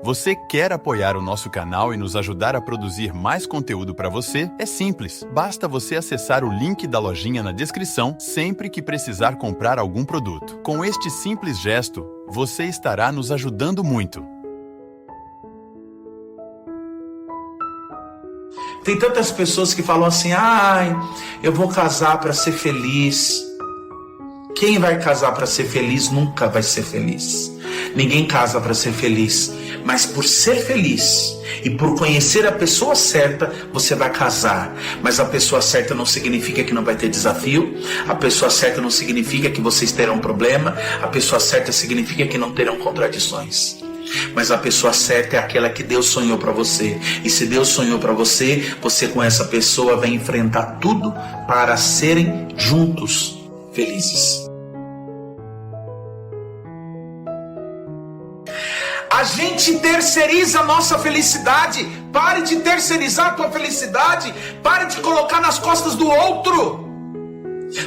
Você quer apoiar o nosso canal e nos ajudar a produzir mais conteúdo para você? É simples, basta você acessar o link da lojinha na descrição sempre que precisar comprar algum produto. Com este simples gesto, você estará nos ajudando muito. Tem tantas pessoas que falam assim: ai, eu vou casar para ser feliz. Quem vai casar para ser feliz nunca vai ser feliz. Ninguém casa para ser feliz, mas por ser feliz e por conhecer a pessoa certa, você vai casar. Mas a pessoa certa não significa que não vai ter desafio. A pessoa certa não significa que vocês terão problema. A pessoa certa significa que não terão contradições. Mas a pessoa certa é aquela que Deus sonhou para você. E se Deus sonhou para você, você com essa pessoa vai enfrentar tudo para serem juntos felizes. A gente terceiriza a nossa felicidade. Pare de terceirizar a tua felicidade. Pare de colocar nas costas do outro.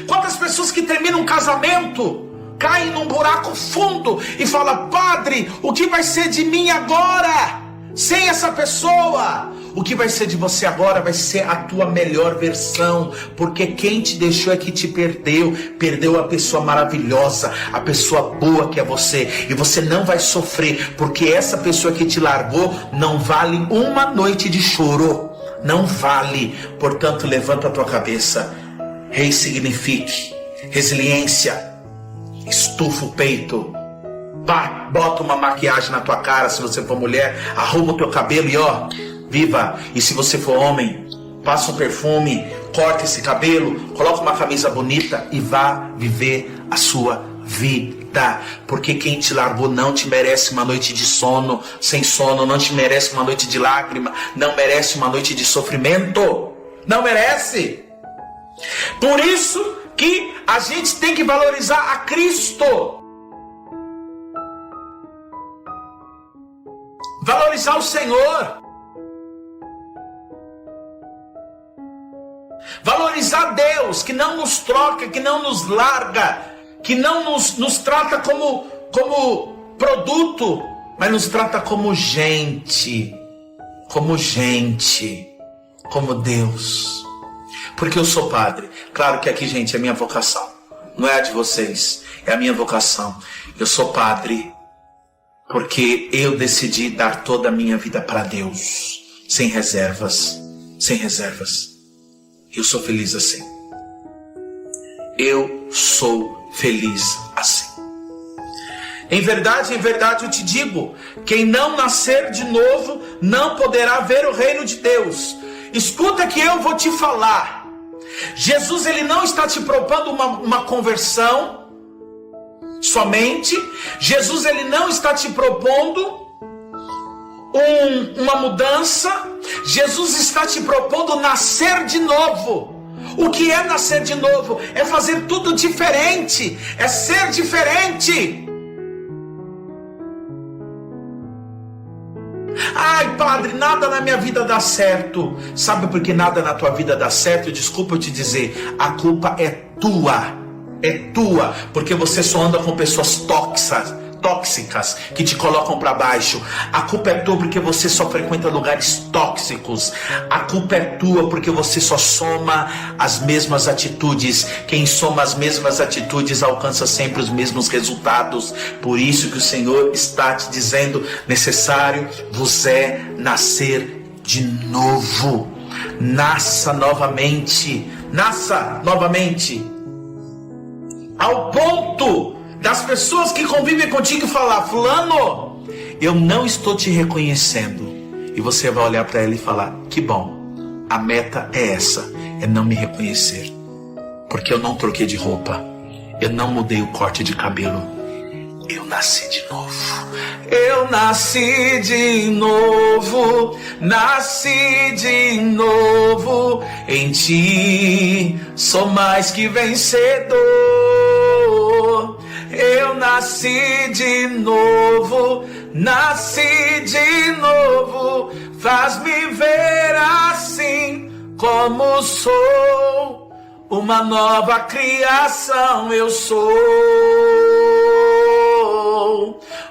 Quantas pessoas que terminam um casamento caem num buraco fundo e falam: padre, o que vai ser de mim agora sem essa pessoa? O que vai ser de você agora vai ser a tua melhor versão, porque quem te deixou é que te perdeu a pessoa maravilhosa, a pessoa boa que é você. E você não vai sofrer, porque essa pessoa que te largou não vale uma noite de choro, não vale. Portanto, levanta a tua cabeça, ressignifique, resiliência, estufa o peito, bota uma maquiagem na tua cara se você for mulher, arruma o teu cabelo e ó, viva. E se você for homem, passa um perfume, corta esse cabelo, coloca uma camisa bonita e vá viver a sua vida. Porque quem te largou não te merece uma noite de sono, sem sono, não te merece uma noite de lágrima, não merece uma noite de sofrimento, não merece. Por isso que a gente tem que valorizar a Cristo, valorizar o Senhor, valorizar Deus, que não nos troca, que não nos larga, que não nos trata como produto, mas nos trata como gente, como Deus. Porque eu sou padre. Claro que aqui, gente, é a minha vocação, não é a de vocês, é a minha vocação. Eu sou padre porque eu decidi dar toda a minha vida para Deus, sem reservas, sem reservas. Eu sou feliz assim. Eu sou feliz assim. Em verdade eu te digo, quem não nascer de novo não poderá ver o reino de Deus. Escuta que eu vou te falar. Jesus, ele não está te propondo uma conversão somente. Jesus, ele não está te propondo uma mudança. Jesus está te propondo nascer de novo. O que é nascer de novo? É fazer tudo diferente, é ser diferente. Ai, padre, nada na minha vida dá certo. Sabe por que nada na tua vida dá certo? Desculpa eu te dizer, a culpa é tua. É tua, porque você só anda com pessoas tóxicas que te colocam para baixo. A culpa é tua porque você só frequenta lugares tóxicos. A culpa é tua porque você só soma as mesmas atitudes. Quem soma as mesmas atitudes alcança sempre os mesmos resultados. Por isso que o Senhor está te dizendo: necessário vos é nascer de novo. Nasça novamente. Nasça novamente. Ao ponto das pessoas que convivem contigo falar: fulano, eu não estou te reconhecendo. E você vai olhar para ela e falar: que bom, a meta é essa, é não me reconhecer. Porque eu não troquei de roupa, eu não mudei o corte de cabelo, eu nasci de novo. Eu nasci de novo, nasci de novo. Em ti sou mais que vencedor. Eu nasci de novo, nasci de novo. Faz-me ver assim como sou, uma nova criação eu sou.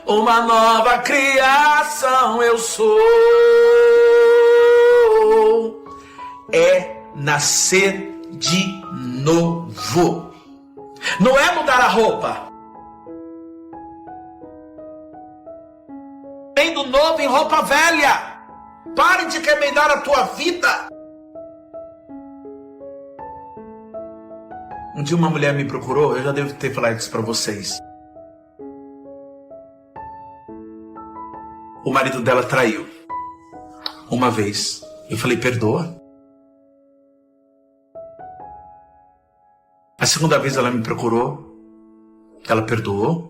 uma nova criação eu sou. É nascer de novo. Não é mudar a roupa. Vendo novo em roupa velha. Pare de remendar a tua vida. Um dia uma mulher me procurou, eu já devo ter falado isso para vocês. O marido dela traiu. Uma vez. Eu falei, perdoa. A segunda vez ela me procurou. Ela perdoou.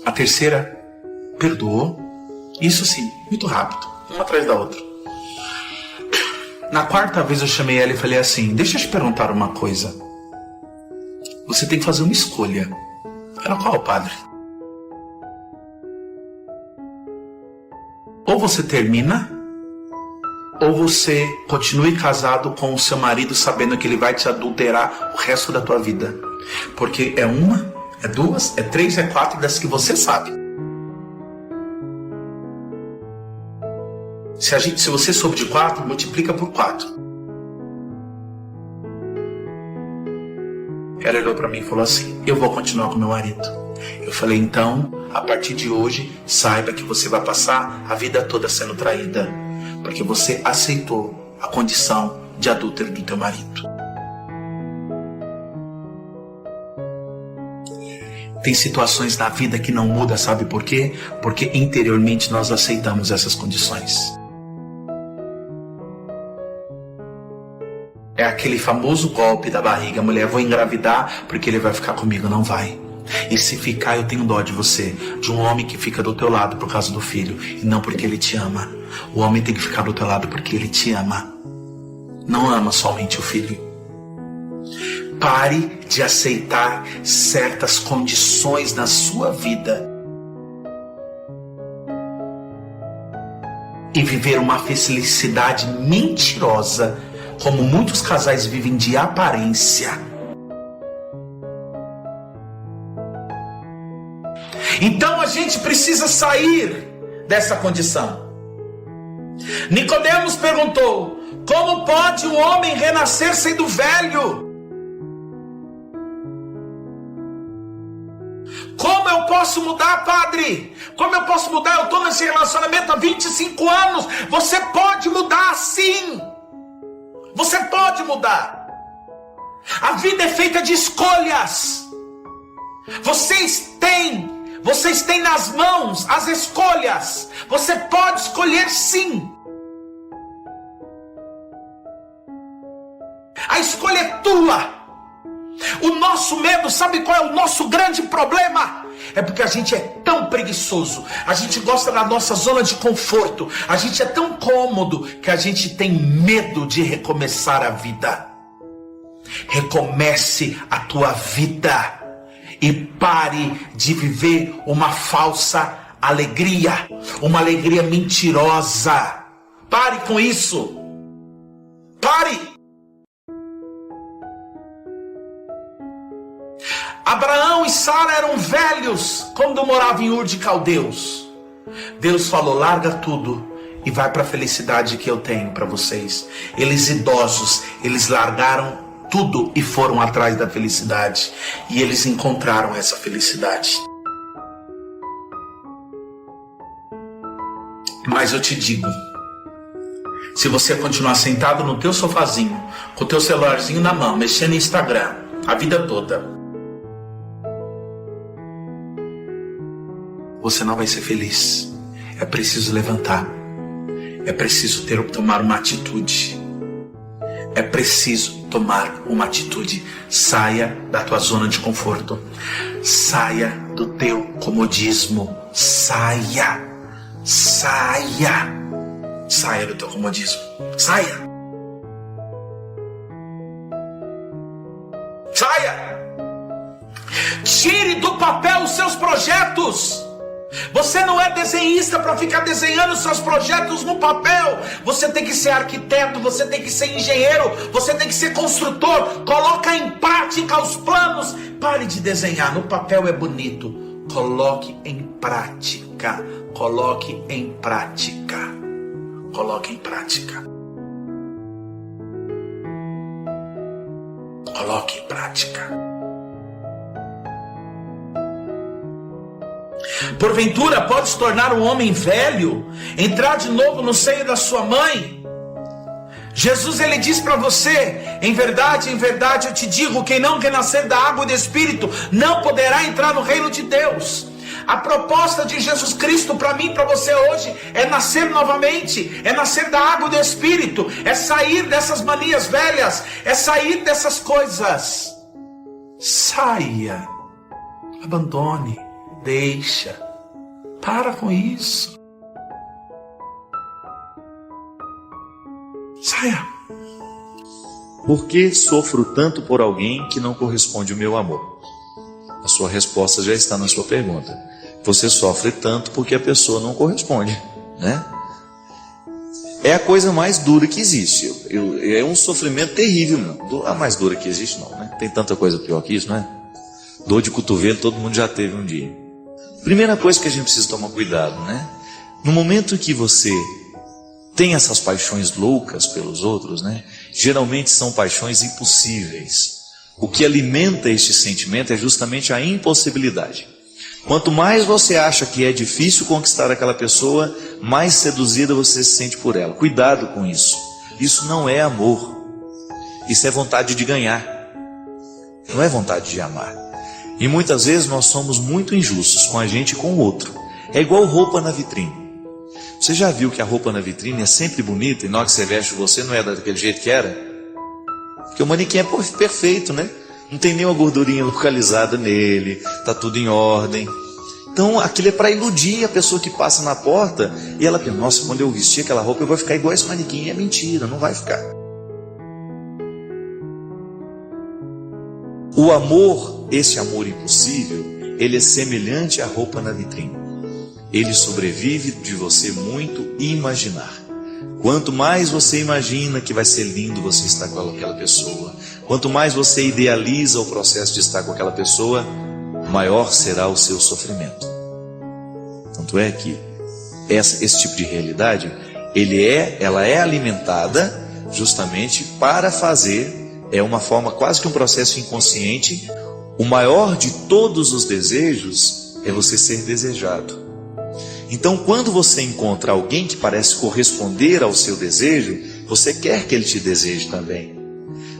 A terceira, perdoou. Isso sim, muito rápido. Uma atrás da outra. Na quarta vez eu chamei ela e falei assim, deixa eu te perguntar uma coisa. Você tem que fazer uma escolha. Ela, qual, padre? Ou você termina, ou você continue casado com o seu marido sabendo que ele vai te adulterar o resto da tua vida. Porque é uma, é duas, é três, é quatro das que você sabe. Se você soube de 4, multiplica por 4. Ela olhou para mim e falou assim, eu vou continuar com meu marido. Eu falei, então, a partir de hoje, saiba que você vai passar a vida toda sendo traída. Porque você aceitou a condição de adúltero do teu marido. Tem situações na vida que não muda, sabe por quê? Porque interiormente nós aceitamos essas condições. É aquele famoso golpe da barriga, mulher, vou engravidar porque ele vai ficar comigo, não vai. E se ficar, eu tenho dó de você, de um homem que fica do teu lado por causa do filho, e não porque ele te ama. O homem tem que ficar do teu lado porque ele te ama. Não ama somente o filho. Pare de aceitar certas condições na sua vida e viver uma felicidade mentirosa, como muitos casais vivem de aparência. Então a gente precisa sair dessa condição. Nicodemos perguntou, como pode um homem renascer sendo velho? Como eu posso mudar, padre? Como eu posso mudar? Eu estou nesse relacionamento há 25 anos. Você pode mudar, sim. Você pode mudar. A vida é feita de escolhas. Vocês têm nas mãos as escolhas. Você pode escolher, sim. A escolha é tua. O nosso medo, sabe qual é o nosso grande problema? É porque a gente é tão preguiçoso, a gente gosta da nossa zona de conforto, a gente é tão cômodo que a gente tem medo de recomeçar a vida. Recomece a tua vida e pare de viver uma falsa alegria, uma alegria mentirosa. Pare com isso. Pare. Abraão e Sara eram velhos quando moravam em Ur de Caldeus. Deus falou, larga tudo e vai para a felicidade que eu tenho para vocês. Eles idosos, eles largaram tudo e foram atrás da felicidade. E eles encontraram essa felicidade. Mas eu te digo, se você continuar sentado no teu sofazinho, com o teu celularzinho na mão, mexendo no Instagram, a vida toda, você não vai ser feliz. É preciso levantar. É preciso tomar uma atitude. É preciso tomar uma atitude. Saia da tua zona de conforto. Saia do teu comodismo. Saia. Saia. Saia do teu comodismo. Saia. Saia. Tire do papel os seus projetos. Você não é desenhista para ficar desenhando seus projetos no papel. Você tem que ser arquiteto, você tem que ser engenheiro, você tem que ser construtor. Coloca em prática os planos. Pare Pare de desenhar. No papel é bonito. Coloque em prática. Coloque em prática. Coloque em prática. Coloque em prática. Porventura pode se tornar um homem velho, entrar de novo no seio da sua mãe? Jesus, ele diz para você: em verdade eu te digo, quem não renascer da água e do Espírito não poderá entrar no reino de Deus. A proposta de Jesus Cristo para mim e para você hoje é nascer novamente, é nascer da água e do Espírito, é sair dessas manias velhas, é sair dessas coisas. Saia, abandone, deixa, para com isso. Saia. Por que sofro tanto por alguém que não corresponde ao meu amor? A sua resposta já está na sua pergunta. Você sofre tanto porque a pessoa não corresponde, né? É a coisa mais dura que existe. É um sofrimento terrível, não. A mais dura que existe, não, né? Tem tanta coisa pior que isso, né? Dor de cotovelo todo mundo já teve um dia. Primeira coisa que a gente precisa tomar cuidado, né? No momento que você tem essas paixões loucas pelos outros, né? Geralmente são paixões impossíveis. O que alimenta este sentimento é justamente a impossibilidade. Quanto mais você acha que é difícil conquistar aquela pessoa, mais seduzida você se sente por ela. Cuidado com isso. Isso não é amor. Isso é vontade de ganhar. Não é vontade de amar. E muitas vezes nós somos muito injustos com a gente e com o outro. É igual roupa na vitrine. Você já viu que a roupa na vitrine é sempre bonita e na hora que você veste você não é daquele jeito que era? Porque o manequim é perfeito, né? Não tem nenhuma gordurinha localizada nele, está tudo em ordem. Então aquilo é para iludir a pessoa que passa na porta e ela pensa: nossa, quando eu vestir aquela roupa eu vou ficar igual esse manequim. E é mentira, não vai ficar. O amor, esse amor impossível, ele é semelhante à roupa na vitrine. Ele sobrevive de você muito imaginar. Quanto mais você imagina que vai ser lindo você estar com aquela pessoa, quanto mais você idealiza o processo de estar com aquela pessoa, maior será o seu sofrimento. Tanto é que esse tipo de realidade, ela é alimentada justamente para fazer, é uma forma quase que um processo inconsciente. O maior de todos os desejos é você ser desejado. Então, quando você encontra alguém que parece corresponder ao seu desejo, você quer que ele te deseje também.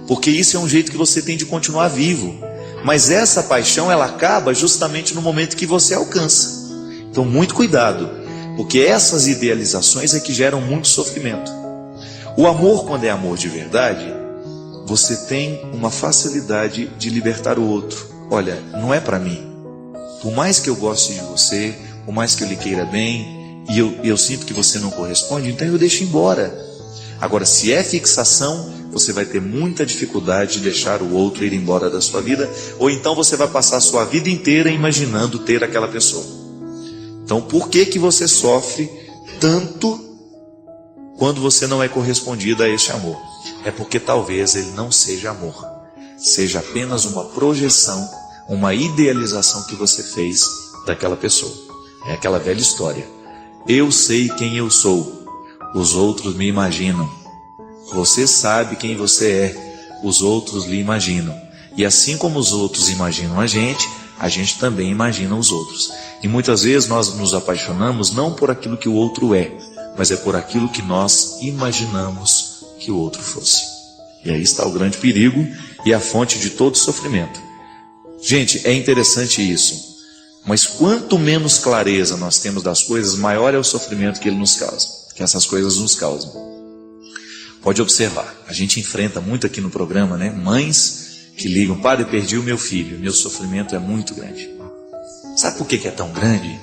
Porque isso é um jeito que você tem de continuar vivo. Mas essa paixão, ela acaba justamente no momento que você alcança. Então, muito cuidado, porque essas idealizações é que geram muito sofrimento. O amor, quando é amor de verdade, você tem uma facilidade de libertar o outro. Olha, não é para mim. Por mais que eu goste de você, por mais que eu lhe queira bem, e eu sinto que você não corresponde, então eu deixo embora. Agora, se é fixação, você vai ter muita dificuldade de deixar o outro ir embora da sua vida, ou então você vai passar a sua vida inteira imaginando ter aquela pessoa. Então, por que você sofre tanto quando você não é correspondido a este amor? É porque talvez ele não seja amor, seja apenas uma projeção, uma idealização que você fez daquela pessoa. É aquela velha história: eu sei quem eu sou, os outros me imaginam. Você sabe quem você é, os outros lhe imaginam. E assim como os outros imaginam a gente também imagina os outros. E muitas vezes nós nos apaixonamos não por aquilo que o outro é, mas é por aquilo que nós imaginamos que o outro fosse. E aí está o grande perigo e a fonte de todo sofrimento. Gente, é interessante isso. Mas quanto menos clareza nós temos das coisas, maior é o sofrimento que ele nos causa, que essas coisas nos causam. Pode observar, a gente enfrenta muito aqui no programa, né? Mães que ligam: padre, perdi o meu filho, meu sofrimento é muito grande. Sabe por que é tão grande?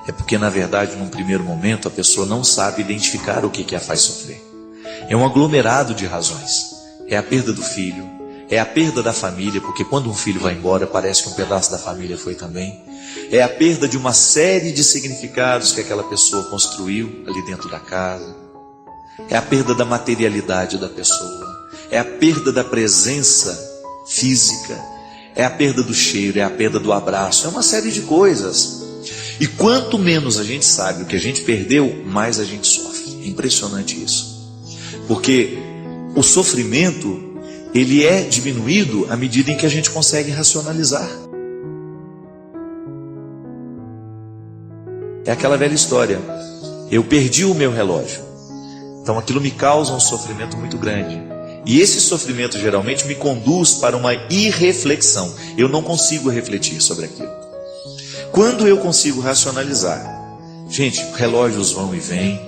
É porque, na verdade, num primeiro momento, a pessoa não sabe identificar o que a faz sofrer. É um aglomerado de razões. É a perda do filho, é a perda da família, porque quando um filho vai embora, parece que um pedaço da família foi também. É a perda de uma série de significados que aquela pessoa construiu ali dentro da casa. É a perda da materialidade da pessoa. É a perda da presença física. é a perda do cheiro, é a perda do abraço, é uma série de coisas. E quanto menos a gente sabe o que a gente perdeu, mais a gente sofre. É impressionante isso. Porque o sofrimento, ele é diminuído à medida em que a gente consegue racionalizar. É aquela velha história. Eu perdi o meu relógio. Então aquilo me causa um sofrimento muito grande. E esse sofrimento geralmente me conduz para uma irreflexão. Eu não consigo refletir sobre aquilo. Quando eu consigo racionalizar, gente, relógios vão e vêm,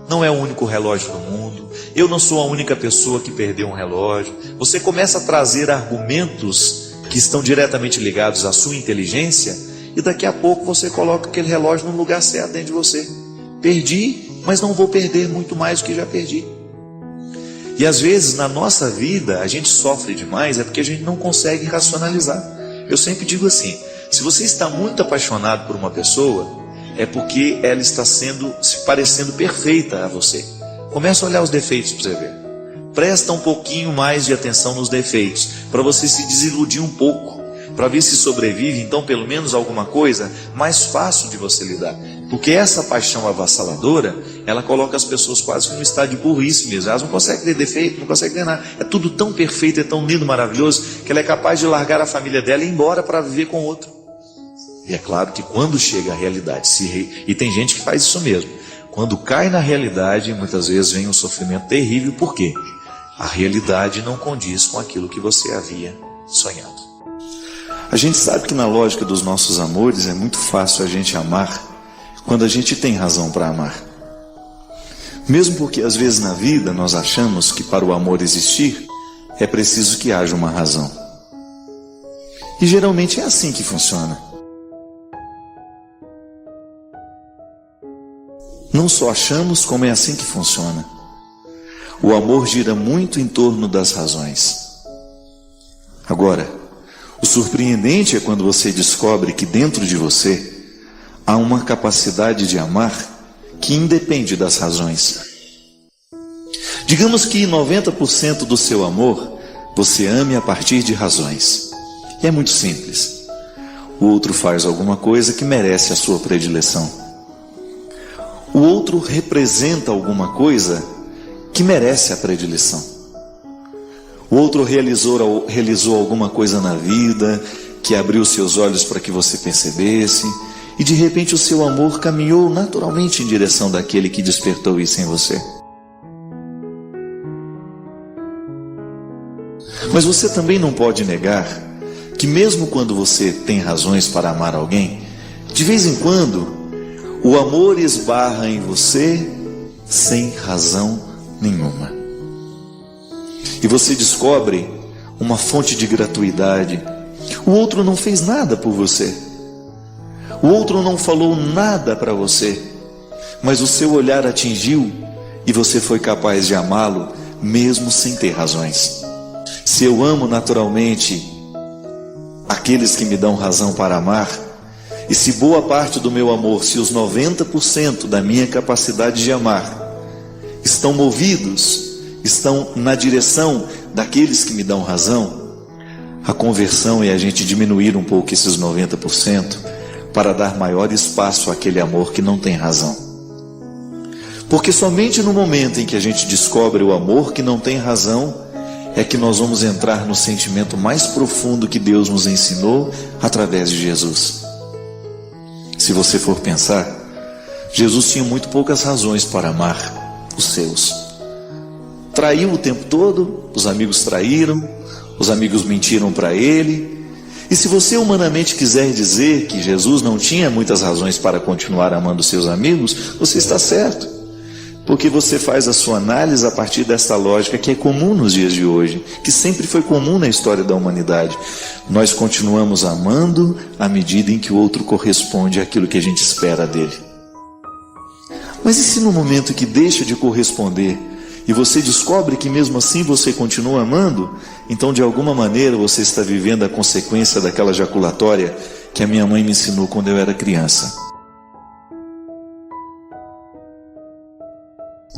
não é o único relógio do mundo, eu não sou a única pessoa que perdeu um relógio. Você começa a trazer argumentos que estão diretamente ligados à sua inteligência, e daqui a pouco você coloca aquele relógio no lugar certo dentro de você. Perdi, mas não vou perder muito mais do que já perdi. E às vezes na nossa vida a gente sofre demais, é porque a gente não consegue racionalizar. Eu sempre digo assim, se você está muito apaixonado por uma pessoa, é porque ela está se parecendo perfeita a você. Começa a olhar os defeitos para você ver. Presta um pouquinho mais de atenção nos defeitos, para você se desiludir um pouco, para ver se sobrevive, então, pelo menos alguma coisa mais fácil de você lidar. Porque essa paixão avassaladora, ela coloca as pessoas quase num estado de burrice mesmo. Elas não conseguem ter defeito, não conseguem ter nada. É tudo tão perfeito, é tão lindo, maravilhoso, que ela é capaz de largar a família dela e ir embora para viver com outro. E é claro que quando chega a realidade, e tem gente que faz isso mesmo, quando cai na realidade, muitas vezes vem um sofrimento terrível. Por quê? A realidade não condiz com aquilo que você havia sonhado. A gente sabe que na lógica dos nossos amores é muito fácil a gente amar quando a gente tem razão para amar. Mesmo porque às vezes na vida nós achamos que para o amor existir é preciso que haja uma razão. E geralmente é assim que funciona. Não só achamos, como é assim que funciona. O amor gira muito em torno das razões. Agora, o surpreendente é quando você descobre que dentro de você há uma capacidade de amar que independe das razões. Digamos que 90% do seu amor você ame a partir de razões. E é muito simples. O outro faz alguma coisa que merece a sua predileção. O outro representa alguma coisa que merece a predileção. O outro realizou alguma coisa na vida que abriu seus olhos para que você percebesse, e de repente o seu amor caminhou naturalmente em direção daquele que despertou isso em você. Mas você também não pode negar que mesmo quando você tem razões para amar alguém, de vez em quando o amor esbarra em você sem razão nenhuma. E você descobre uma fonte de gratuidade. O outro não fez nada por você. O outro não falou nada para você. Mas o seu olhar atingiu e você foi capaz de amá-lo mesmo sem ter razões. Se eu amo naturalmente aqueles que me dão razão para amar, e se boa parte do meu amor, se os 90% da minha capacidade de amar estão movidos, estão na direção daqueles que me dão razão, a conversão é a gente diminuir um pouco esses 90% para dar maior espaço àquele amor que não tem razão. Porque somente no momento em que a gente descobre o amor que não tem razão, é que nós vamos entrar no sentimento mais profundo que Deus nos ensinou através de Jesus. Se você for pensar, Jesus tinha muito poucas razões para amar os seus. Traiu o tempo todo, os amigos traíram, os amigos mentiram para ele. E se você humanamente quiser dizer que Jesus não tinha muitas razões para continuar amando seus amigos, você está certo. Porque você faz a sua análise a partir dessa lógica que é comum nos dias de hoje, que sempre foi comum na história da humanidade. Nós continuamos amando à medida em que o outro corresponde àquilo que a gente espera dele. Mas e se no momento que deixa de corresponder e você descobre que mesmo assim você continua amando, então de alguma maneira você está vivendo a consequência daquela jaculatória que a minha mãe me ensinou quando eu era criança.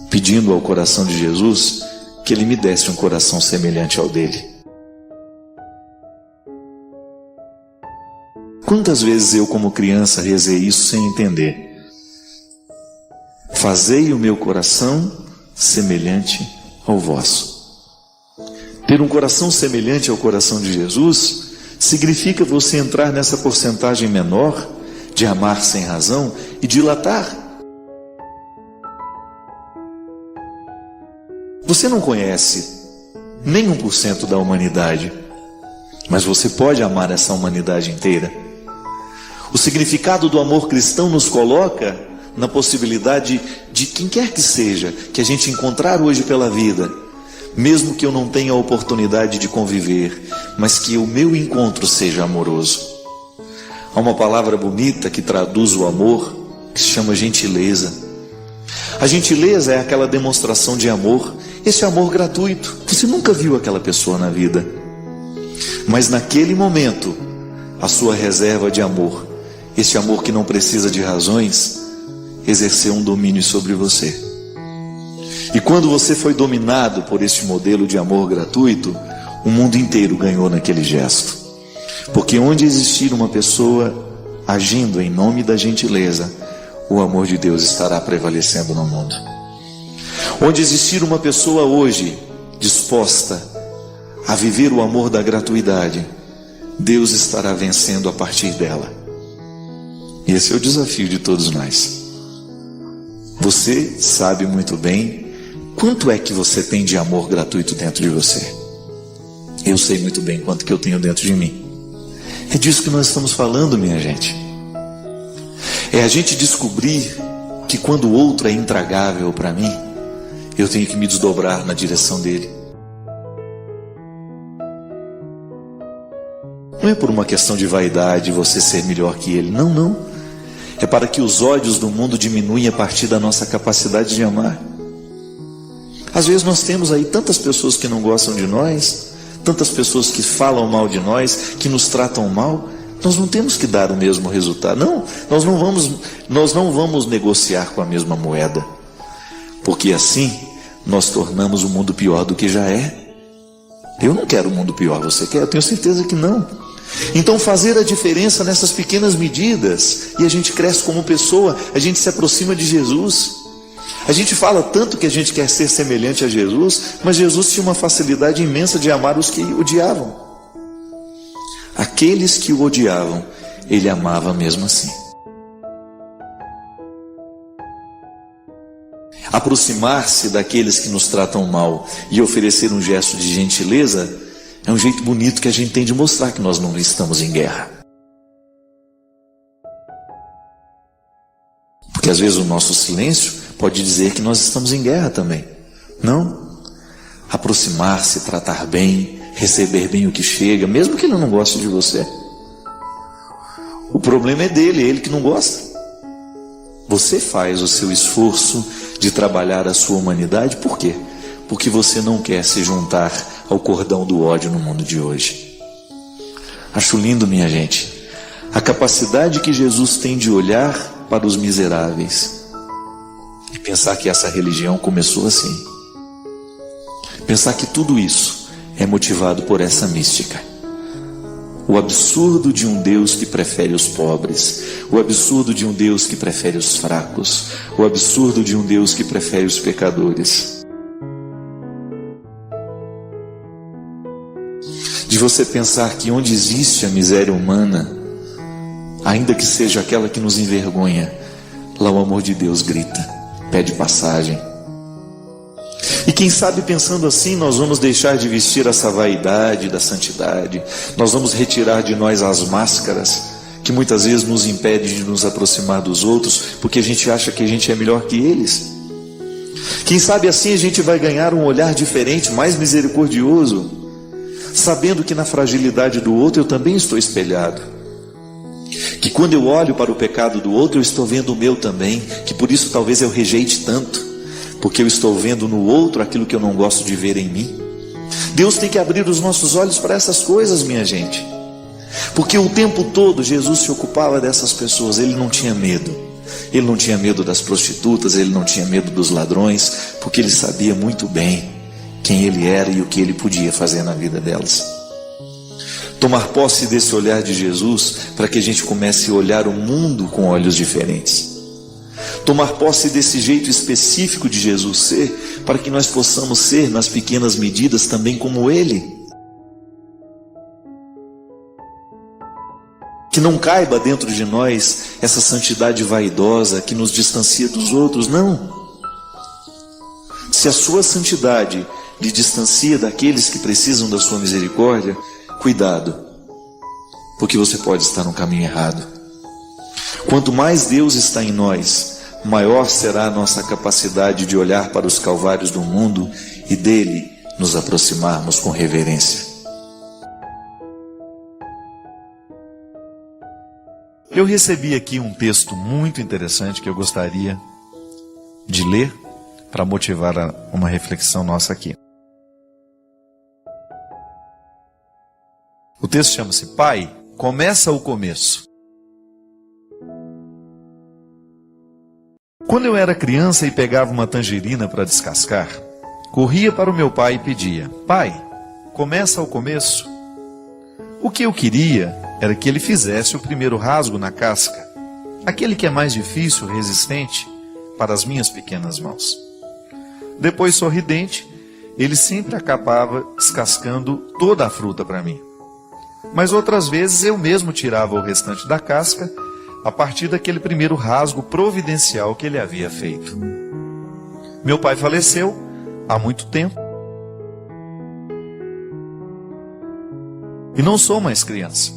Pedindo ao coração de Jesus que ele me desse um coração semelhante ao dele. Quantas vezes eu, como criança, rezei isso sem entender? Fazei o meu coração semelhante ao vosso. Ter um coração semelhante ao coração de Jesus significa você entrar nessa porcentagem menor de amar sem razão e dilatar. Você não conhece nem 1% da humanidade, mas você pode amar essa humanidade inteira. O significado do amor cristão nos coloca na possibilidade de quem quer que seja que a gente encontrar hoje pela vida, mesmo que eu não tenha a oportunidade de conviver, mas que o meu encontro seja amoroso. Há uma palavra bonita que traduz o amor, que se chama gentileza. A gentileza é aquela demonstração de amor, esse amor gratuito. Você nunca viu aquela pessoa na vida, mas naquele momento, a sua reserva de amor, esse amor que não precisa de razões, exerceu um domínio sobre você. E quando você foi dominado por este modelo de amor gratuito, o mundo inteiro ganhou naquele gesto. Porque onde existir uma pessoa agindo em nome da gentileza, o amor de Deus estará prevalecendo no mundo. Onde existir uma pessoa hoje disposta a viver o amor da gratuidade, Deus estará vencendo a partir dela. E esse é o desafio de todos nós. Você sabe muito bem quanto é que você tem de amor gratuito dentro de você. Eu sei muito bem quanto que eu tenho dentro de mim. É disso que nós estamos falando, minha gente. É a gente descobrir que quando o outro é intragável para mim, eu tenho que me desdobrar na direção dele. Não é por uma questão de vaidade você ser melhor que ele. Não, não. É para que os ódios do mundo diminuem a partir da nossa capacidade de amar. Às vezes nós temos aí tantas pessoas que não gostam de nós, tantas pessoas que falam mal de nós, que nos tratam mal. Nós não temos que dar o mesmo resultado. Não, nós não vamos negociar com a mesma moeda. Porque assim nós tornamos o mundo pior do que já é. Eu não quero um mundo pior, você quer? Eu tenho certeza que não. Então fazer a diferença nessas pequenas medidas, e a gente cresce como pessoa, a gente se aproxima de Jesus. A gente fala tanto que a gente quer ser semelhante a Jesus, mas Jesus tinha uma facilidade imensa de amar os que o odiavam. Aqueles que o odiavam, ele amava mesmo assim. Aproximar-se daqueles que nos tratam mal e oferecer um gesto de gentileza é um jeito bonito que a gente tem de mostrar que nós não estamos em guerra. Porque às vezes o nosso silêncio pode dizer que nós estamos em guerra também. Não. Aproximar-se, tratar bem, receber bem o que chega, mesmo que ele não goste de você. O problema é dele, é ele que não gosta. Você faz o seu esforço de trabalhar a sua humanidade, por quê? Porque você não quer se juntar ao cordão do ódio no mundo de hoje. Acho lindo, minha gente, a capacidade que Jesus tem de olhar para os miseráveis e pensar que essa religião começou assim. Pensar que tudo isso é motivado por essa mística. O absurdo de um Deus que prefere os pobres, o absurdo de um Deus que prefere os fracos, o absurdo de um Deus que prefere os pecadores. De você pensar que onde existe a miséria humana, ainda que seja aquela que nos envergonha, lá o amor de Deus grita, pede passagem. E quem sabe pensando assim, nós vamos deixar de vestir essa vaidade da santidade, nós vamos retirar de nós as máscaras que muitas vezes nos impedem de nos aproximar dos outros, porque a gente acha que a gente é melhor que eles. Quem sabe assim a gente vai ganhar um olhar diferente, mais misericordioso, sabendo que na fragilidade do outro eu também estou espelhado. Que quando eu olho para o pecado do outro, eu estou vendo o meu também, que por isso talvez eu rejeite tanto, porque eu estou vendo no outro aquilo que eu não gosto de ver em mim. Deus tem que abrir os nossos olhos para essas coisas, minha gente, porque o tempo todo Jesus se ocupava dessas pessoas. Ele não tinha medo. Ele não tinha medo das prostitutas, ele não tinha medo dos ladrões, porque ele sabia muito bem quem ele era e o que ele podia fazer na vida delas. Tomar posse desse olhar de Jesus para que a gente comece a olhar o mundo com olhos diferentes. Tomar posse desse jeito específico de Jesus ser, para que nós possamos ser, nas pequenas medidas, também como Ele. Que não caiba dentro de nós essa santidade vaidosa que nos distancia dos outros, não. Se a sua santidade lhe distancia daqueles que precisam da sua misericórdia, cuidado, porque você pode estar no caminho errado. Quanto mais Deus está em nós, maior será a nossa capacidade de olhar para os calvários do mundo e dele nos aproximarmos com reverência. Eu recebi aqui um texto muito interessante que eu gostaria de ler para motivar uma reflexão nossa aqui. O texto chama-se Pai, começa o começo. Quando eu era criança e pegava uma tangerina para descascar, corria para o meu pai e pedia: Pai, começa o começo. O que eu queria era que ele fizesse o primeiro rasgo na casca, aquele que é mais difícil, resistente, para as minhas pequenas mãos. Depois, sorridente, ele sempre acabava descascando toda a fruta para mim. Mas outras vezes eu mesmo tirava o restante da casca a partir daquele primeiro rasgo providencial que ele havia feito. Meu pai faleceu há muito tempo e não sou mais criança.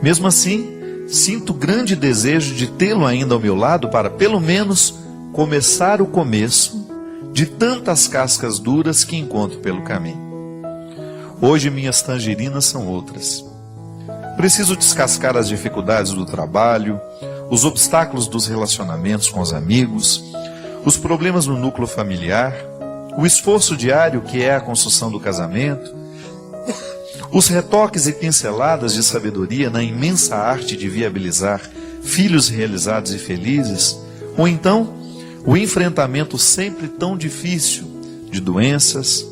Mesmo assim, sinto grande desejo de tê-lo ainda ao meu lado para, pelo menos, começar o começo de tantas cascas duras que encontro pelo caminho. Hoje minhas tangerinas são outras. Preciso descascar as dificuldades do trabalho, os obstáculos dos relacionamentos com os amigos, os problemas no núcleo familiar, o esforço diário que é a construção do casamento, os retoques e pinceladas de sabedoria na imensa arte de viabilizar filhos realizados e felizes, ou então o enfrentamento sempre tão difícil de doenças,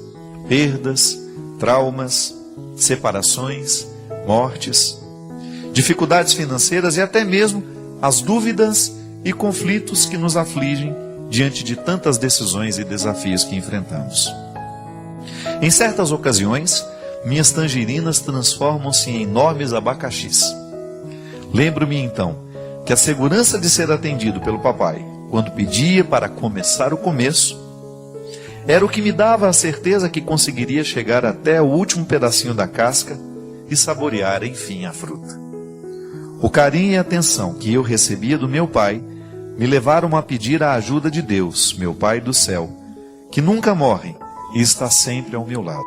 perdas, traumas, separações, mortes, dificuldades financeiras e até mesmo as dúvidas e conflitos que nos afligem diante de tantas decisões e desafios que enfrentamos. Em certas ocasiões, minhas tangerinas transformam-se em enormes abacaxis. Lembro-me então que a segurança de ser atendido pelo papai, quando pedia para começar o começo, era o que me dava a certeza que conseguiria chegar até o último pedacinho da casca e saborear, enfim, a fruta. O carinho e a atenção que eu recebia do meu pai me levaram a pedir a ajuda de Deus, meu Pai do céu, que nunca morre e está sempre ao meu lado.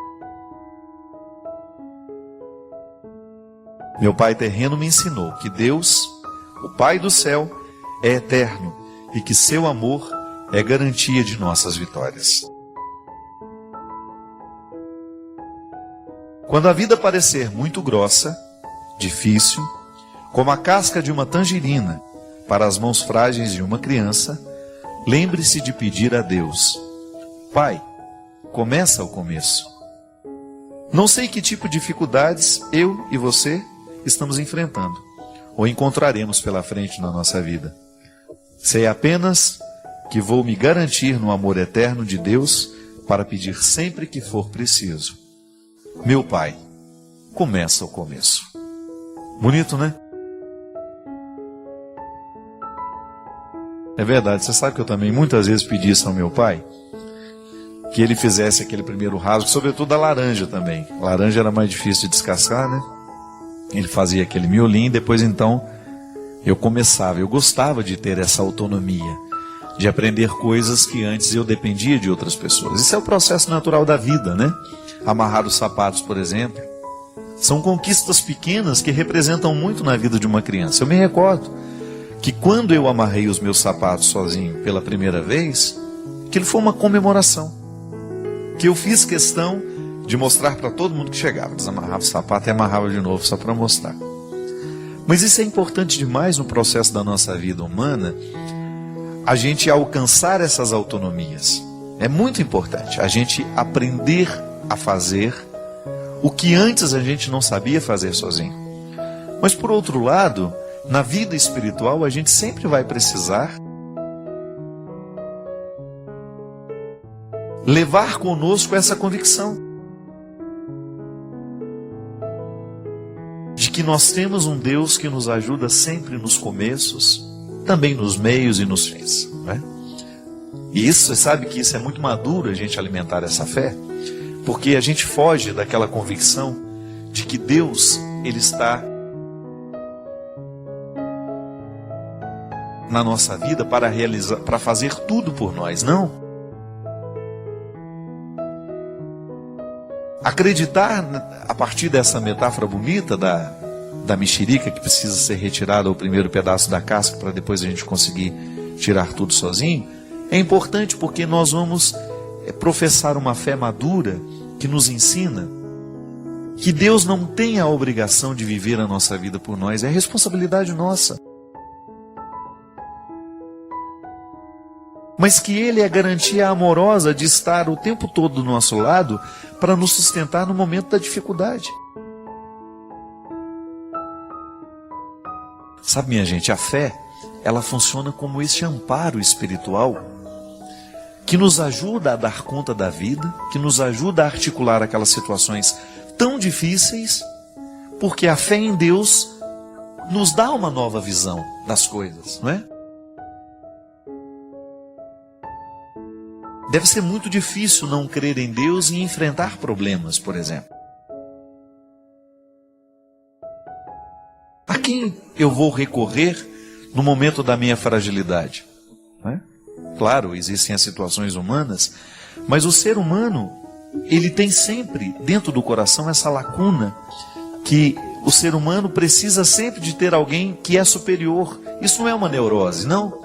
Meu pai terreno me ensinou que Deus, o Pai do céu, é eterno e que seu amor é garantia de nossas vitórias. Quando a vida parecer muito grossa, difícil, como a casca de uma tangerina para as mãos frágeis de uma criança, lembre-se de pedir a Deus: Pai, começa o começo. Não sei que tipo de dificuldades eu e você estamos enfrentando ou encontraremos pela frente na nossa vida. Sei apenas que vou me garantir no amor eterno de Deus para pedir sempre que for preciso: Meu Pai, começa o começo. Bonito, né? É verdade, você sabe que eu também muitas vezes pedi isso ao meu pai, que ele fizesse aquele primeiro rasgo, sobretudo a laranja também. A laranja era mais difícil de descascar, né? Ele fazia aquele miolinho e depois então eu começava. Eu gostava de ter essa autonomia, de aprender coisas que antes eu dependia de outras pessoas. Isso é o processo natural da vida, né? Amarrar os sapatos, por exemplo, são conquistas pequenas que representam muito na vida de uma criança. Eu me recordo que quando eu amarrei os meus sapatos sozinho pela primeira vez, aquilo foi uma comemoração, que eu fiz questão de mostrar para todo mundo que chegava. Desamarrava o sapato e amarrava de novo só para mostrar. Mas isso é importante demais no processo da nossa vida humana, a gente alcançar essas autonomias. É muito importante a gente aprender a fazer o que antes a gente não sabia fazer sozinho. Mas por outro lado, na vida espiritual, a gente sempre vai precisar levar conosco essa convicção de que nós temos um Deus que nos ajuda sempre nos começos, também nos meios e nos fins, né? E isso, você sabe que isso é muito maduro, a gente alimentar essa fé, porque a gente foge daquela convicção de que Deus, Ele está na nossa vida para realizar, para fazer tudo por nós. Não. Acreditar, a partir dessa metáfora bonita da mexerica que precisa ser retirada o primeiro pedaço da casca para depois a gente conseguir tirar tudo sozinho, é importante porque nós vamos professar uma fé madura que nos ensina que Deus não tem a obrigação de viver a nossa vida por nós, é responsabilidade nossa. Mas que Ele é a garantia amorosa de estar o tempo todo do nosso lado para nos sustentar no momento da dificuldade. Sabe, minha gente, a fé, ela funciona como esse amparo espiritual que nos ajuda a dar conta da vida, que nos ajuda a articular aquelas situações tão difíceis, porque a fé em Deus nos dá uma nova visão das coisas, não é? Deve ser muito difícil não crer em Deus e enfrentar problemas, por exemplo. A quem eu vou recorrer no momento da minha fragilidade? Não é? Claro, existem as situações humanas, mas o ser humano, ele tem sempre dentro do coração essa lacuna que o ser humano precisa sempre de ter alguém que é superior. Isso não é uma neurose, não.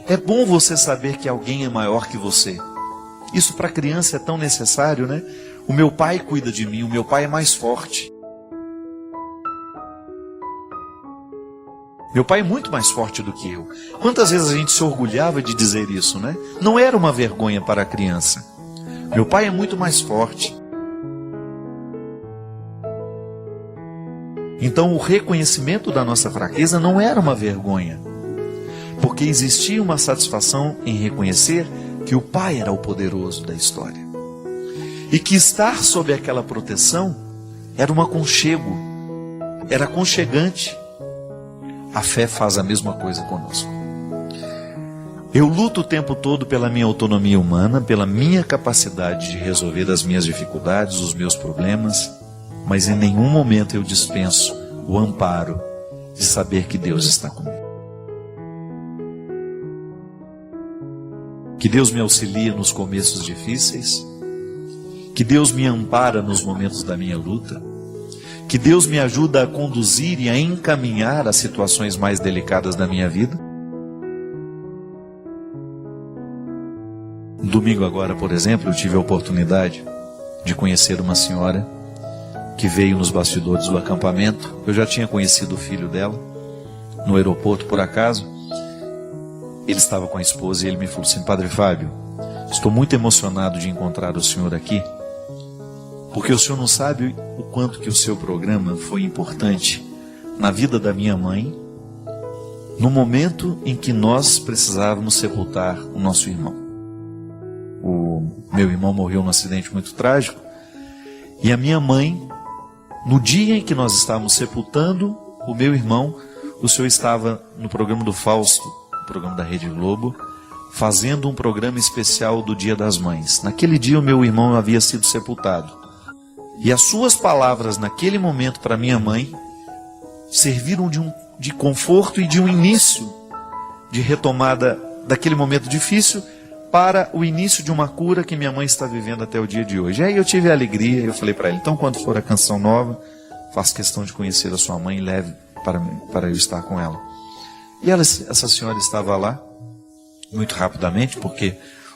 É bom você saber que alguém é maior que você. Isso para a criança é tão necessário, né? O meu pai cuida de mim, o meu pai é mais forte. Meu pai é muito mais forte do que eu. Quantas vezes a gente se orgulhava de dizer isso, né? Não era uma vergonha para a criança. Meu pai é muito mais forte. Então o reconhecimento da nossa fraqueza não era uma vergonha, porque existia uma satisfação em reconhecer que o pai era o poderoso da história. E que estar sob aquela proteção era um aconchego, era aconchegante. A fé faz a mesma coisa conosco. Eu luto o tempo todo pela minha autonomia humana, pela minha capacidade de resolver as minhas dificuldades, os meus problemas, mas em nenhum momento eu dispenso o amparo de saber que Deus está comigo. Que Deus me auxilia nos começos difíceis, que Deus me ampara nos momentos da minha luta, que Deus me ajuda a conduzir e a encaminhar as situações mais delicadas da minha vida. Domingo agora, por exemplo, eu tive a oportunidade de conhecer uma senhora que veio nos bastidores do acampamento. Eu já tinha conhecido o filho dela no aeroporto por acaso. Ele estava com a esposa e ele me falou assim: Padre Fábio, estou muito emocionado de encontrar o senhor aqui, porque o senhor não sabe o quanto que o seu programa foi importante na vida da minha mãe, no momento em que nós precisávamos sepultar o nosso irmão. O meu irmão morreu num acidente muito trágico, e a minha mãe, no dia em que nós estávamos sepultando o meu irmão, o senhor estava no programa do Fausto, o programa da Rede Globo, fazendo um programa especial do Dia das Mães. Naquele dia o meu irmão havia sido sepultado. E as suas palavras naquele momento para minha mãe serviram de conforto e de um início de retomada daquele momento difícil para o início de uma cura que minha mãe está vivendo até o dia de hoje. Aí eu tive a alegria, eu falei para ela: então quando for a canção nova, faço questão de conhecer a sua mãe e leve para eu estar com ela. E essa senhora estava lá muito rapidamente, porque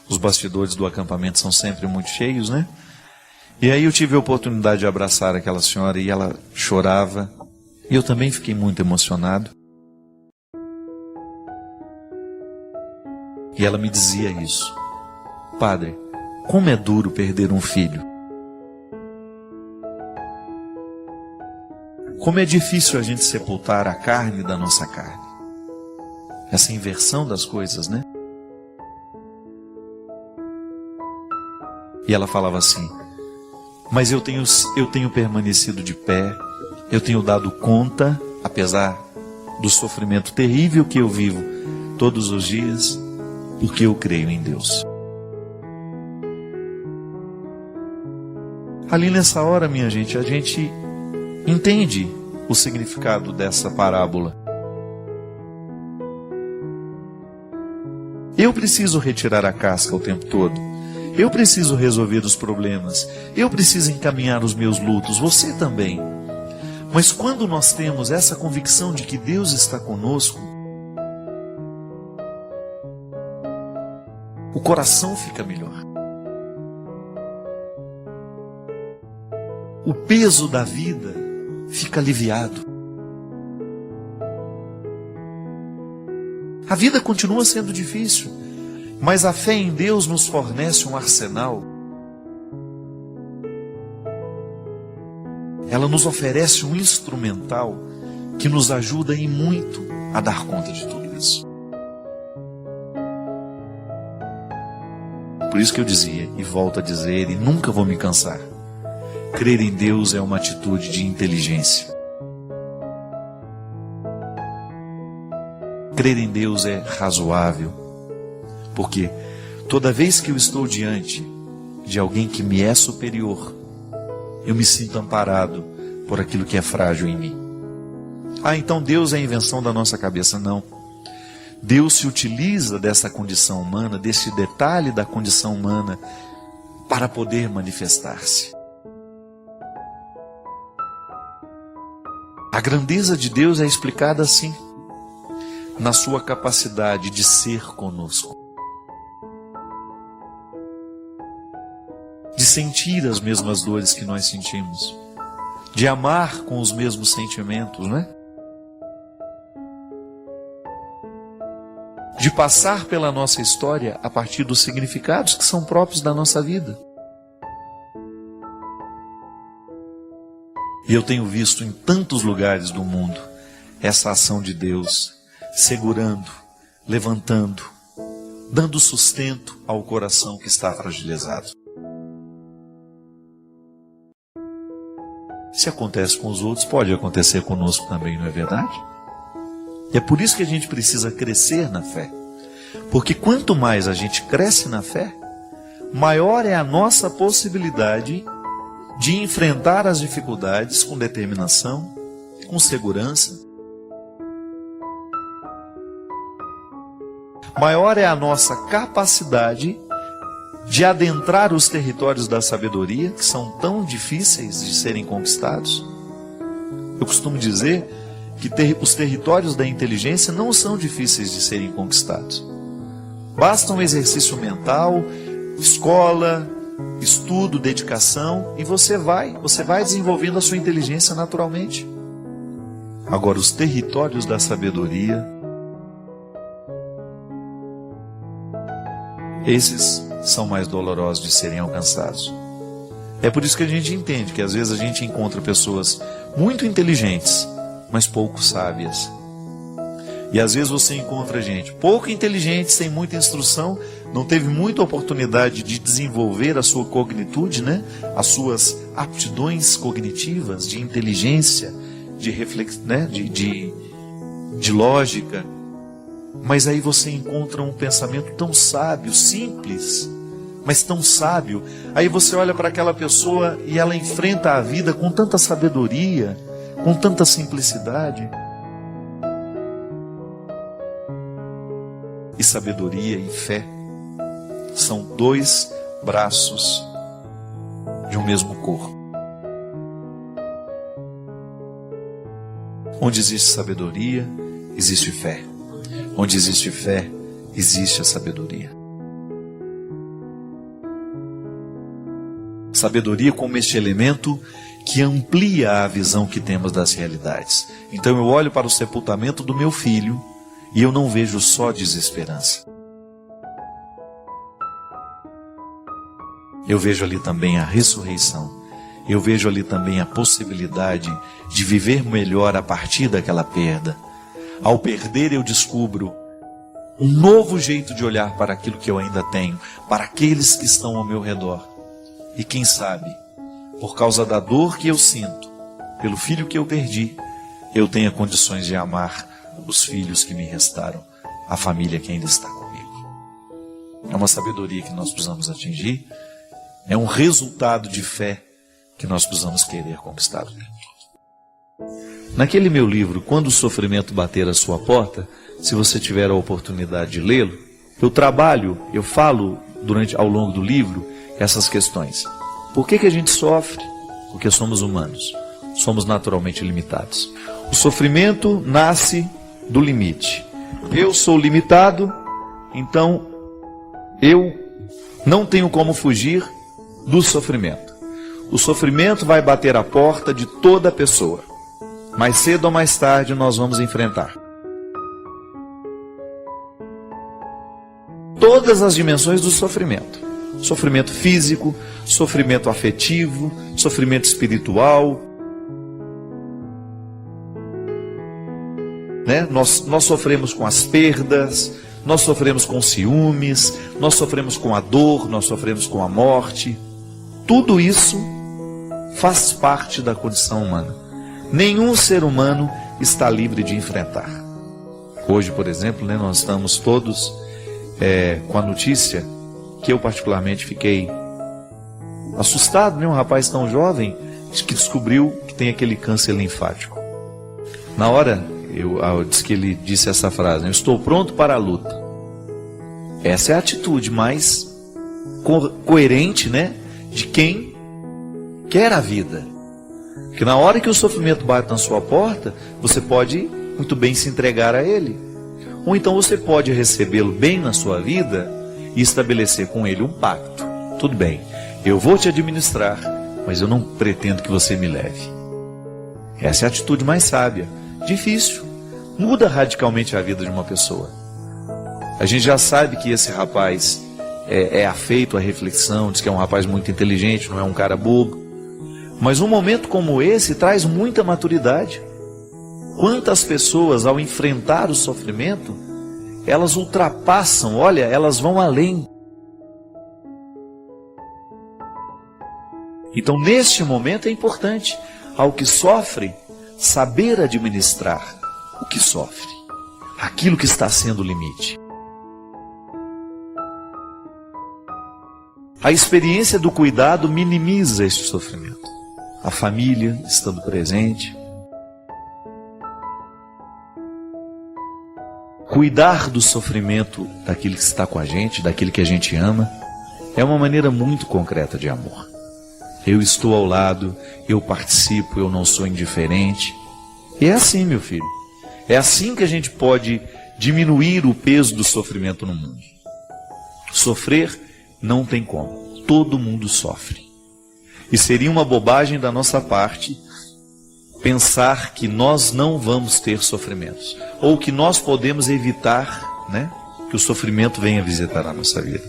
os bastidores do acampamento são sempre muito cheios, né? E aí eu tive a oportunidade de abraçar aquela senhora e ela chorava. E eu também fiquei muito emocionado. E ela me dizia isso: Padre, como é duro perder um filho. Como é difícil a gente sepultar a carne da nossa carne. Essa inversão das coisas, né? E ela falava assim: mas eu tenho permanecido de pé, eu tenho dado conta, apesar do sofrimento terrível que eu vivo todos os dias, porque eu creio em Deus. Ali nessa hora, minha gente, a gente entende o significado dessa parábola. Eu preciso retirar a casca o tempo todo. Eu preciso resolver os problemas. Eu preciso encaminhar os meus lutos. Você também. Mas quando nós temos essa convicção de que Deus está conosco, o coração fica melhor. O peso da vida fica aliviado. A vida continua sendo difícil, mas a fé em Deus nos fornece um arsenal. Ela nos oferece um instrumental que nos ajuda e muito a dar conta de tudo isso. Por isso que eu dizia, e volto a dizer, e nunca vou me cansar: crer em Deus é uma atitude de inteligência. Crer em Deus é razoável, porque toda vez que eu estou diante de alguém que me é superior, eu me sinto amparado por aquilo que é frágil em mim. Ah, então Deus é a invenção da nossa cabeça. Não. Deus se utiliza dessa condição humana, desse detalhe da condição humana, para poder manifestar-se. A grandeza de Deus é explicada assim, na sua capacidade de ser conosco, de sentir as mesmas dores que nós sentimos, de amar com os mesmos sentimentos, né? De passar pela nossa história a partir dos significados que são próprios da nossa vida. E eu tenho visto em tantos lugares do mundo essa ação de Deus, segurando, levantando, dando sustento ao coração que está fragilizado. Se acontece com os outros, pode acontecer conosco também, não é verdade? E é por isso que a gente precisa crescer na fé. Porque quanto mais a gente cresce na fé, maior é a nossa possibilidade de enfrentar as dificuldades com determinação, com segurança. Maior é a nossa capacidade de adentrar os territórios da sabedoria, que são tão difíceis de serem conquistados. Eu costumo dizer que os territórios da inteligência não são difíceis de serem conquistados. Basta um exercício mental, escola, estudo, dedicação, e você vai desenvolvendo a sua inteligência naturalmente. Agora, os territórios da sabedoria, esses são mais dolorosos de serem alcançados. É por isso que a gente entende que às vezes a gente encontra pessoas muito inteligentes, mas pouco sábias. E às vezes você encontra gente pouco inteligente, sem muita instrução, não teve muita oportunidade de desenvolver a sua cognitude, né? As suas aptidões cognitivas, de inteligência, de reflexão, né? de lógica. Mas aí você encontra um pensamento tão sábio, simples, mas tão sábio. Aí você olha para aquela pessoa e ela enfrenta a vida com tanta sabedoria, com tanta simplicidade. E sabedoria e fé são dois braços de um mesmo corpo. Onde existe sabedoria, existe fé. Onde existe fé, existe a sabedoria. Sabedoria como este elemento que amplia a visão que temos das realidades. Então eu olho para o sepultamento do meu filho e eu não vejo só desesperança. Eu vejo ali também a ressurreição. eu vejo ali também a possibilidade de viver melhor a partir daquela perda. Ao perder, eu descubro um novo jeito de olhar para aquilo que eu ainda tenho, para aqueles que estão ao meu redor. E quem sabe, por causa da dor que eu sinto, pelo filho que eu perdi, eu tenha condições de amar os filhos que me restaram, a família que ainda está comigo. É uma sabedoria que nós precisamos atingir, é um resultado de fé que nós precisamos querer conquistar o tempo todo. Naquele meu livro, Quando o Sofrimento Bater à Sua Porta, se você tiver a oportunidade de lê-lo, eu falo ao longo do livro essas questões. Por que a gente sofre? Porque somos humanos, somos naturalmente limitados. O sofrimento nasce do limite. Eu sou limitado, então eu não tenho como fugir do sofrimento. O sofrimento vai bater a porta de toda pessoa. Mais cedo ou mais tarde nós vamos enfrentar todas as dimensões do sofrimento. Sofrimento físico, sofrimento afetivo, sofrimento espiritual. Nós sofremos com as perdas, nós sofremos com ciúmes, nós sofremos com a dor, nós sofremos com a morte. Tudo isso faz parte da condição humana. Nenhum ser humano está livre de enfrentar. Hoje, por exemplo, nós estamos todos com a notícia que eu particularmente fiquei assustado, um rapaz tão jovem que descobriu que tem aquele câncer linfático. Na hora, disse que ele disse essa frase: eu estou pronto para a luta. Essa é a atitude mais coerente, de quem quer a vida. Porque na hora que o sofrimento bate na sua porta, você pode muito bem se entregar a ele. Ou então você pode recebê-lo bem na sua vida e estabelecer com ele um pacto. Tudo bem, eu vou te administrar, mas eu não pretendo que você me leve. Essa é a atitude mais sábia. Difícil, muda radicalmente a vida de uma pessoa. A gente já sabe que esse rapaz é afeito à reflexão, diz que é um rapaz muito inteligente, não é um cara bobo. Mas um momento como esse traz muita maturidade. Quantas pessoas, ao enfrentar o sofrimento, elas ultrapassam, elas vão além. Então, neste momento é importante, ao que sofre, saber administrar o que sofre, aquilo que está sendo o limite. A experiência do cuidado minimiza este sofrimento. A família estando presente. Cuidar do sofrimento daquele que está com a gente, daquele que a gente ama, é uma maneira muito concreta de amor. Eu estou ao lado, eu participo, eu não sou indiferente. E é assim, meu filho. É assim que a gente pode diminuir o peso do sofrimento no mundo. Sofrer não tem como. Todo mundo sofre. E seria uma bobagem da nossa parte pensar que nós não vamos ter sofrimentos, ou que nós podemos evitar, que o sofrimento venha visitar a nossa vida.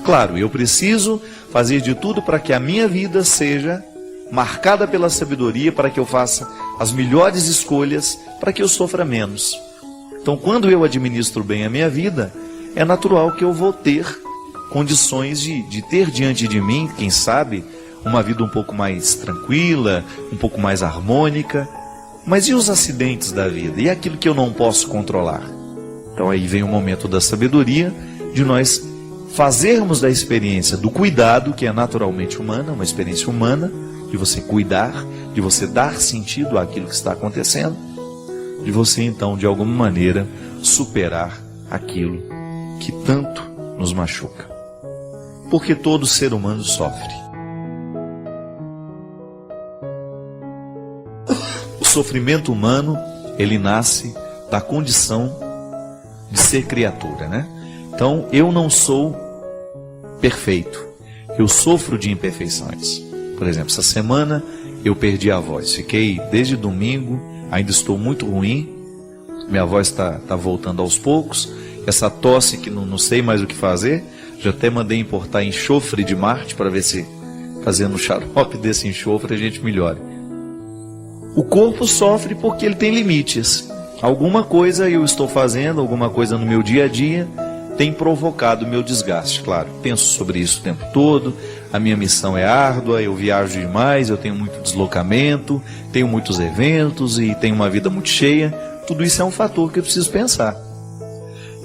Claro, eu preciso fazer de tudo para que a minha vida seja marcada pela sabedoria, para que eu faça as melhores escolhas, para que eu sofra menos. Então, quando eu administro bem a minha vida, é natural que eu vou ter condições de ter diante de mim, quem sabe, uma vida um pouco mais tranquila, um pouco mais harmônica. Mas e os acidentes da vida? E aquilo que eu não posso controlar? Então aí vem o momento da sabedoria, de nós fazermos da experiência do cuidado, que é naturalmente humana, uma experiência humana, de você cuidar, de você dar sentido àquilo que está acontecendo, de você então, de alguma maneira, superar aquilo que tanto nos machuca. Porque todo ser humano sofre. O sofrimento humano, ele nasce da condição de ser criatura, Então, eu não sou perfeito. Eu sofro de imperfeições. Por exemplo, essa semana eu perdi a voz. Fiquei desde domingo, ainda estou muito ruim. Minha voz está voltando aos poucos. Essa tosse que não sei mais o que fazer. Já até mandei importar enxofre de Marte para ver se fazendo um xarope desse enxofre, a gente melhore. O corpo sofre porque ele tem limites. Alguma coisa eu estou fazendo, alguma coisa no meu dia a dia tem provocado o meu desgaste. Claro, penso sobre isso o tempo todo, a minha missão é árdua, eu viajo demais, eu tenho muito deslocamento, tenho muitos eventos e tenho uma vida muito cheia. Tudo isso é um fator que eu preciso pensar.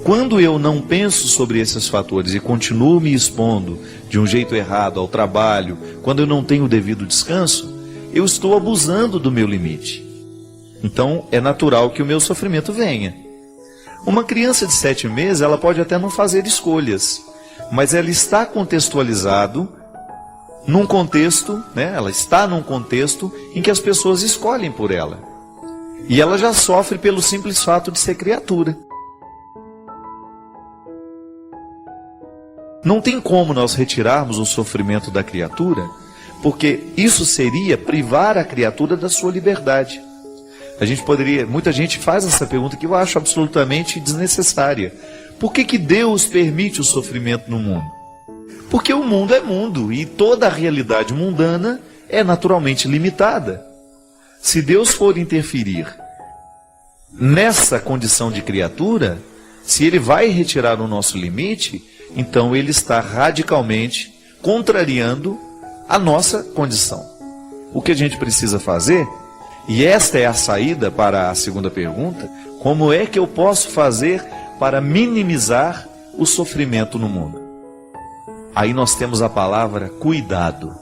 Quando eu não penso sobre esses fatores e continuo me expondo de um jeito errado ao trabalho, quando eu não tenho o devido descanso, eu estou abusando do meu limite. Então é natural que o meu sofrimento venha. Uma criança de 7 meses, ela pode até não fazer escolhas, mas ela está contextualizado num contexto, ela está num contexto em que as pessoas escolhem por ela. E ela já sofre pelo simples fato de ser criatura. Não tem como nós retirarmos o sofrimento da criatura, porque isso seria privar a criatura da sua liberdade. Muita gente faz essa pergunta que eu acho absolutamente desnecessária. Por que Deus permite o sofrimento no mundo? Porque o mundo é mundo e toda a realidade mundana é naturalmente limitada. Se Deus for interferir nessa condição de criatura, se Ele vai retirar o nosso limite, então Ele está radicalmente contrariando a nossa condição. O que a gente precisa fazer, e esta é a saída para a segunda pergunta, como é que eu posso fazer para minimizar o sofrimento no mundo? Aí nós temos a palavra cuidado.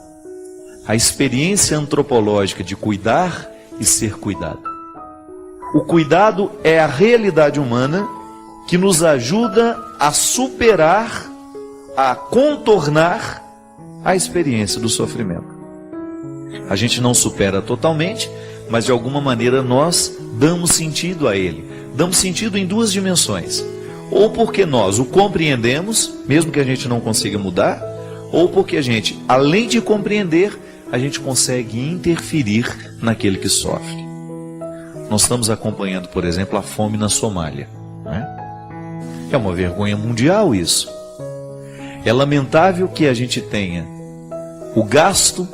A experiência antropológica de cuidar e ser cuidado. O cuidado é a realidade humana que nos ajuda a superar, a contornar a experiência do sofrimento. A gente não supera totalmente, mas de alguma maneira nós damos sentido a ele. Damos sentido em 2 dimensões. Ou porque nós o compreendemos, mesmo que a gente não consiga mudar, ou porque a gente, além de compreender, a gente consegue interferir naquele que sofre. Nós estamos acompanhando, por exemplo, a fome na Somália. É uma vergonha mundial isso. É lamentável que a gente tenha o gasto,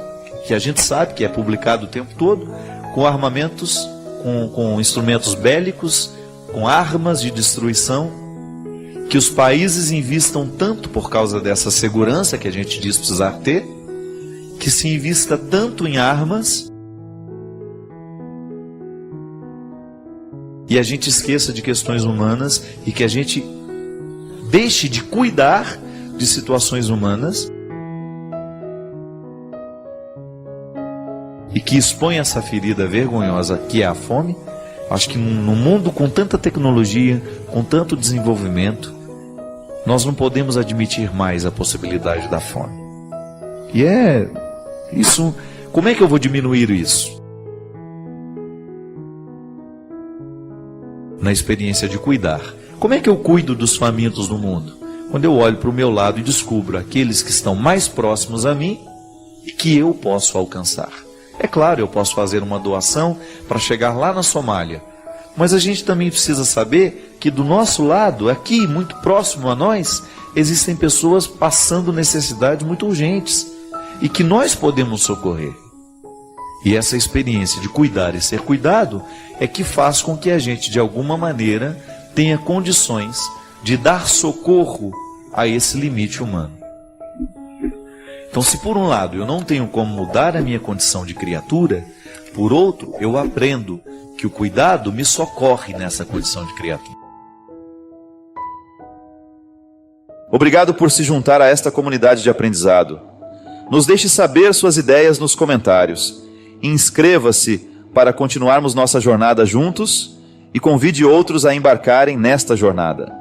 que a gente sabe que é publicado o tempo todo, com armamentos, com instrumentos bélicos, com armas de destruição, que os países investam tanto por causa dessa segurança que a gente diz precisar ter, que se invista tanto em armas, e a gente esqueça de questões humanas e que a gente deixe de cuidar de situações humanas e que expõe essa ferida vergonhosa que é a fome. Acho que num mundo com tanta tecnologia, com tanto desenvolvimento, nós não podemos admitir mais a possibilidade da fome. E isso, como é que eu vou diminuir isso? Na experiência de cuidar. Como é que eu cuido dos famintos no mundo? Quando eu olho para o meu lado e descubro aqueles que estão mais próximos a mim e que eu posso alcançar. É claro, eu posso fazer uma doação para chegar lá na Somália, mas a gente também precisa saber que do nosso lado, aqui, muito próximo a nós, existem pessoas passando necessidades muito urgentes e que nós podemos socorrer. E essa experiência de cuidar e ser cuidado é que faz com que a gente, de alguma maneira, tenha condições de dar socorro a esse limite humano. Então, se por um lado eu não tenho como mudar a minha condição de criatura, por outro, eu aprendo que o cuidado me socorre nessa condição de criatura. Obrigado por se juntar a esta comunidade de aprendizado. Nos deixe saber suas ideias nos comentários. Inscreva-se para continuarmos nossa jornada juntos e convide outros a embarcarem nesta jornada.